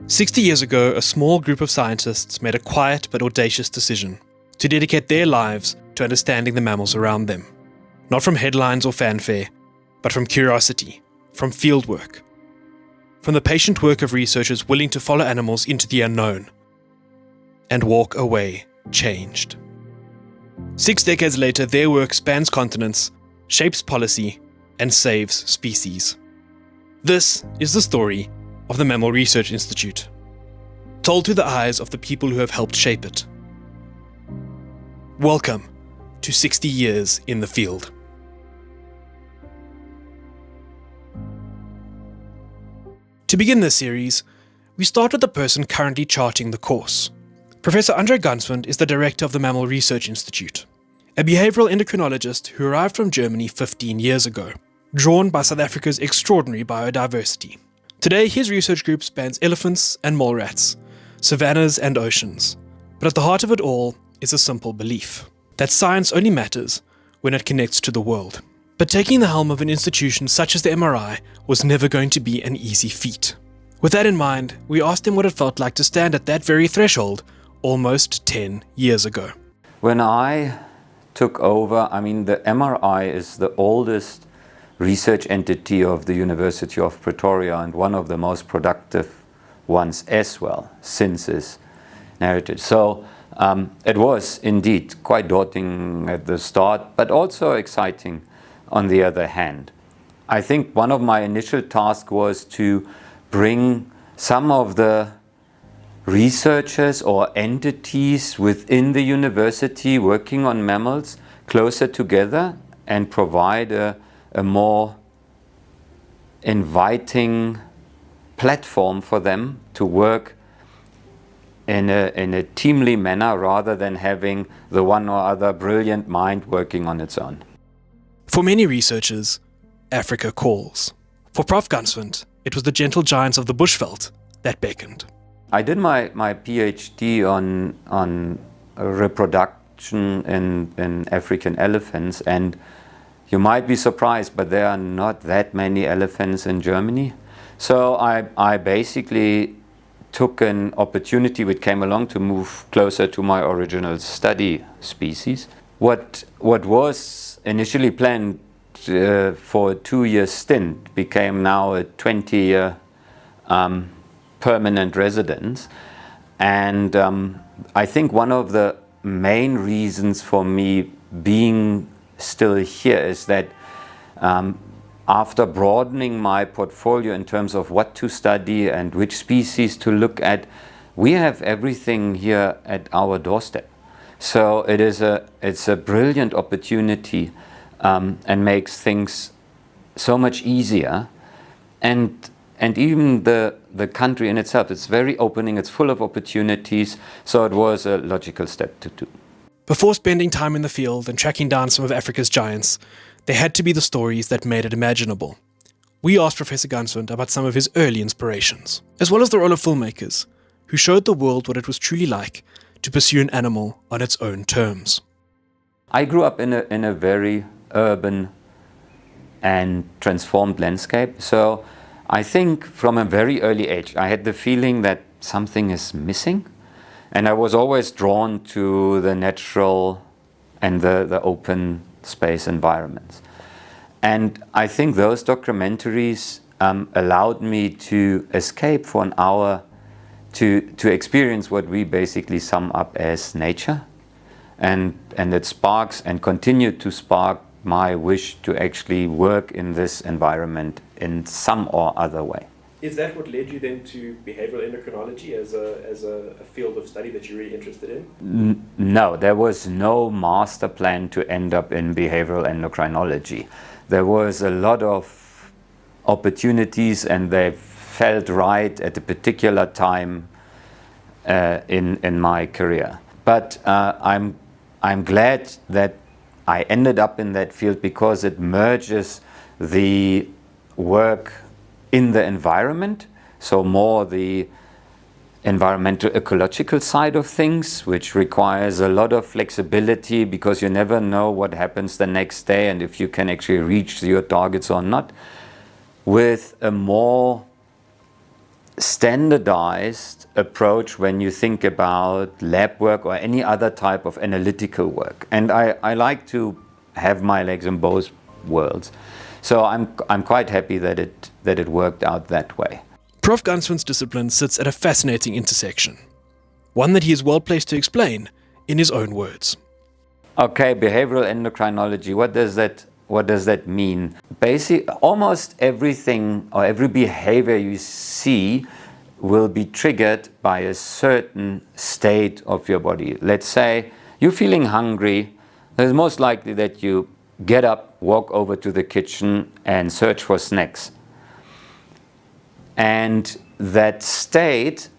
60 years ago, a small group of scientists made a quiet but audacious decision to dedicate their lives to understanding the mammals around them. Not from headlines or fanfare, but from curiosity, from fieldwork, from the patient work of researchers willing to follow animals into the unknown and walk away changed. 6 decades later, their work spans continents, shapes policy, and saves species. This is the story of the Mammal Research Institute, told through the eyes of the people who have helped shape it. Welcome to 60 Years in the Field. To begin this series, we start with the person currently charting the course. Professor André Ganswindt is the director of the Mammal Research Institute, a behavioral endocrinologist who arrived from Germany 15 years ago, drawn by South Africa's extraordinary biodiversity. Today, his research group spans elephants and mole rats, savannas and oceans. But at the heart of it all is a simple belief that science only matters when it connects to the world. But taking the helm of an institution such as the MRI was never going to be an easy feat. With that in mind, we asked him what it felt like to stand at that very threshold almost 10 years ago. When I took over, the MRI is the oldest research entity of the University of Pretoria and one of the most productive ones as well, since its narrative. So it was indeed quite daunting at the start, but also exciting on the other hand. I think one of my initial tasks was to bring some of the researchers or entities within the university working on mammals closer together and provide a more inviting platform for them to work in a teamly manner rather than having the one or other brilliant mind working on its own. For many researchers, Africa calls. For Prof. Ganswindt, it was the gentle giants of the bushveld that beckoned. I did my PhD on reproduction in African elephants, and you might be surprised, but there are not that many elephants in Germany. So I basically took an opportunity which came along to move closer to my original study species. What was initially planned for a 2-year stint became now a 20-year permanent residence. And I think one of the main reasons for me being still here is that after broadening my portfolio in terms of what to study and which species to look at, we have everything here at our doorstep. So it's a brilliant opportunity and makes things so much easier. And even the country in itself, it's very opening, it's full of opportunities, so it was a logical step to do. Before spending time in the field and tracking down some of Africa's giants, there had to be the stories that made it imaginable. We asked Professor Ganswindt about some of his early inspirations, as well as the role of filmmakers, who showed the world what it was truly like to pursue an animal on its own terms. I grew up in a very urban and transformed landscape, so I think from a very early age I had the feeling that something is missing, and I was always drawn to the natural and the open space environments. And I think those documentaries allowed me to escape for an hour to experience what we basically sum up as nature, and it sparks and continued to spark my wish to actually work in this environment in some or other way. Is that what led you then to behavioral endocrinology as a field of study that you're really interested in? No, there was no master plan to end up in behavioral endocrinology. There was a lot of opportunities and they felt right at a particular time in my career. But I'm glad that I ended up in that field because it merges the work in the environment, so more the environmental ecological side of things, which requires a lot of flexibility because you never know what happens the next day and if you can actually reach your targets or not, with a more standardized approach when you think about lab work or any other type of analytical work. And I like to have my legs in both worlds. So I'm quite happy that it worked out that way. Prof. Ganswindt's discipline sits at a fascinating intersection, one that he is well placed to explain in his own words. Okay, behavioral endocrinology, what does that mean? Basically, almost everything or every behavior you see will be triggered by a certain state of your body. Let's say you're feeling hungry, it's most likely that you get up, walk over to the kitchen and search for snacks. And that state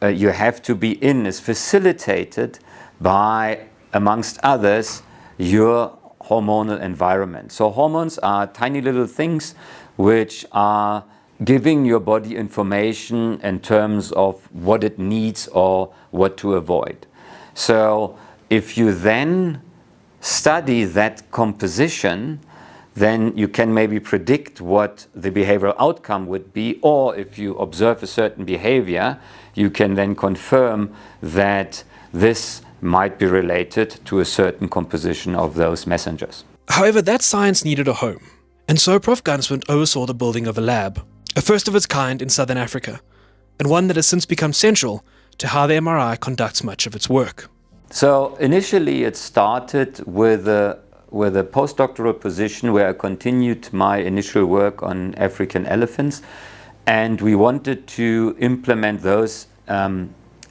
you have to be in is facilitated by, amongst others, your hormonal environment. So hormones are tiny little things which are giving your body information in terms of what it needs or what to avoid. So if you then study that composition, then you can maybe predict what the behavioral outcome would be, or if you observe a certain behavior, you can then confirm that this might be related to a certain composition of those messengers. However, that science needed a home, and so Prof. Ganswindt oversaw the building of a lab, a first of its kind in southern Africa, and one that has since become central to how the MRI conducts much of its work. So initially it started with a postdoctoral position where I continued my initial work on African elephants, and we wanted to implement those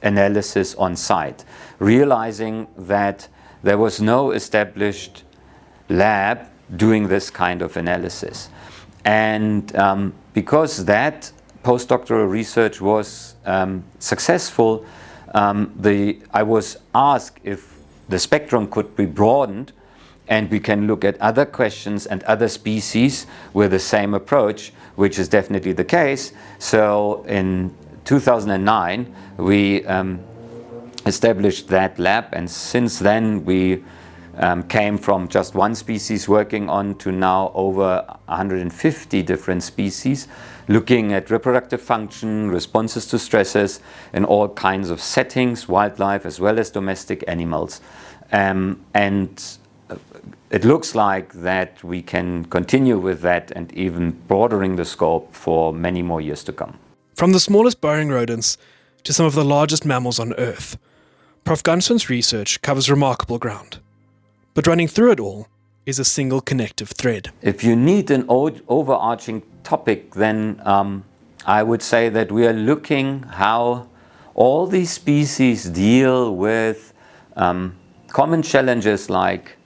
analysis on site, realizing that there was no established lab doing this kind of analysis. And because that postdoctoral research was successful, I was asked if the spectrum could be broadened and we can look at other questions and other species with the same approach, which is definitely the case. So in 2009, we established that lab, and since then we came from just one species working on to now over 150 different species, looking at reproductive function, responses to stresses in all kinds of settings, wildlife as well as domestic animals. And it looks like that we can continue with that and even broadening the scope for many more years to come. From the smallest burrowing rodents to some of the largest mammals on Earth, Prof. Ganswindt's research covers remarkable ground. But running through it all is a single connective thread. If you need an overarching topic, then I would say that we are looking how all these species deal with common challenges like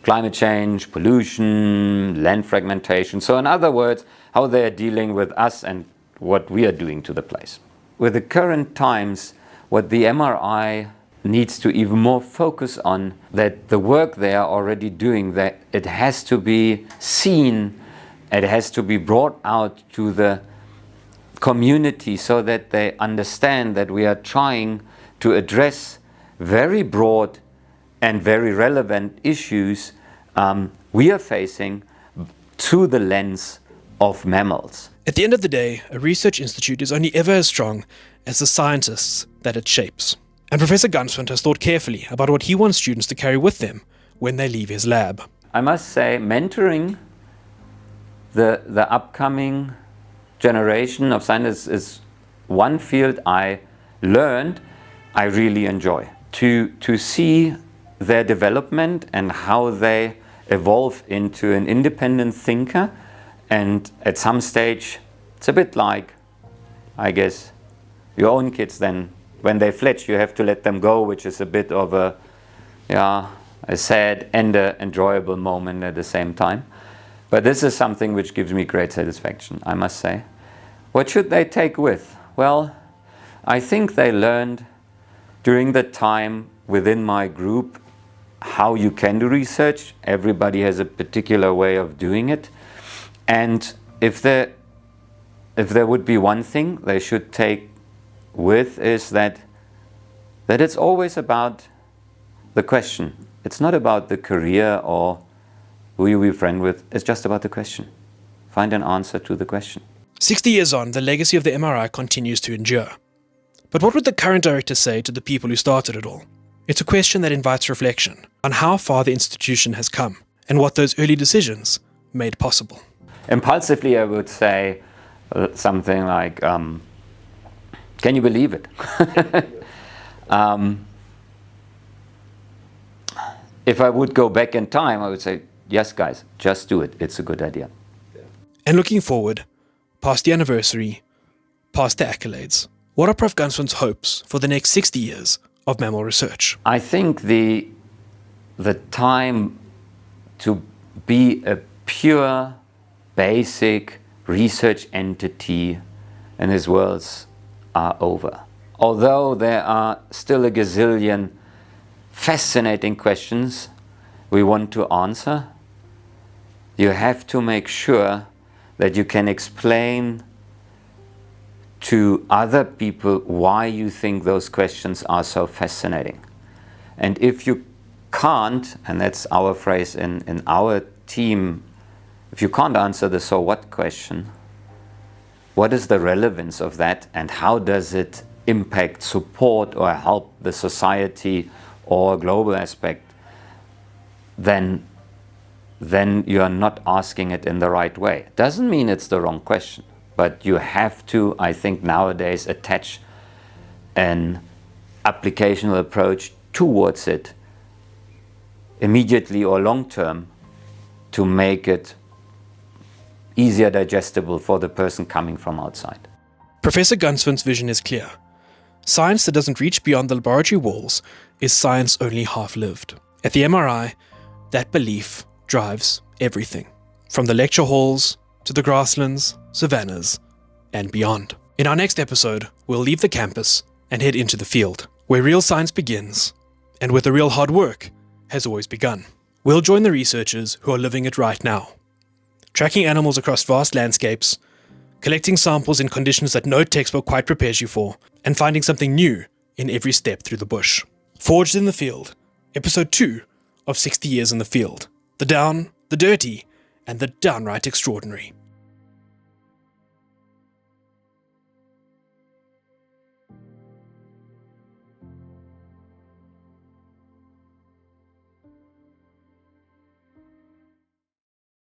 climate change, pollution, land fragmentation. So in other words, how they are dealing with us and what we are doing to the place. With the current times, what the MRI needs to even more focus on, that the work they are already doing, that it has to be seen, it has to be brought out to the community so that they understand that we are trying to address very broad and very relevant issues we are facing through the lens of mammals. At the end of the day, a research institute is only ever as strong as the scientists that it shapes. And Professor Ganswindt has thought carefully about what he wants students to carry with them when they leave his lab. I must say, mentoring the upcoming generation of scientists is one field I learned I really enjoy. To see their development and how they evolve into an independent thinker, and at some stage it's a bit like, I guess, your own kids then. When they fledge, you have to let them go, which is a bit of a sad and an enjoyable moment at the same time. But this is something which gives me great satisfaction, I must say. What should they take with? Well, I think they learned during the time within my group how you can do research. Everybody has a particular way of doing it. And if there would be one thing they should take with, is that it's always about the question. It's not about the career or who you be friend with. It's just about the question. Find an answer to the question. 60 years on, the legacy of the MRI continues to endure. But what would the current director say to the people who started it all? It's a question that invites reflection on how far the institution has come and what those early decisions made possible. Impulsively, I would say something like, can you believe it? If I would go back in time, I would say, yes, guys, just do it. It's a good idea. And looking forward, past the anniversary, past the accolades, what are Prof. Ganswindt's hopes for the next 60 years of mammal research? I think the time to be a pure, basic research entity in his worlds are over. Although there are still a gazillion fascinating questions we want to answer, you have to make sure that you can explain to other people why you think those questions are so fascinating. And if you can't, and that's our phrase in our team, if you can't answer the so what question, what is the relevance of that and how does it impact, support or help the society or global aspect, then you are not asking it in the right way. Doesn't mean it's the wrong question, but you have to, I think nowadays, attach an applicational approach towards it immediately or long term to make it easier digestible for the person coming from outside. Professor Ganswindt's vision is clear. Science that doesn't reach beyond the laboratory walls is science only half-lived. At the MRI, that belief drives everything, from the lecture halls to the grasslands, savannas, and beyond. In our next episode, we'll leave the campus and head into the field, where real science begins, and where the real hard work has always begun. We'll join the researchers who are living it right now, tracking animals across vast landscapes, collecting samples in conditions that no textbook quite prepares you for, and finding something new in every step through the bush. Forged in the Field, Episode 2 of 60 Years in the Field. The down, the dirty, and the downright extraordinary.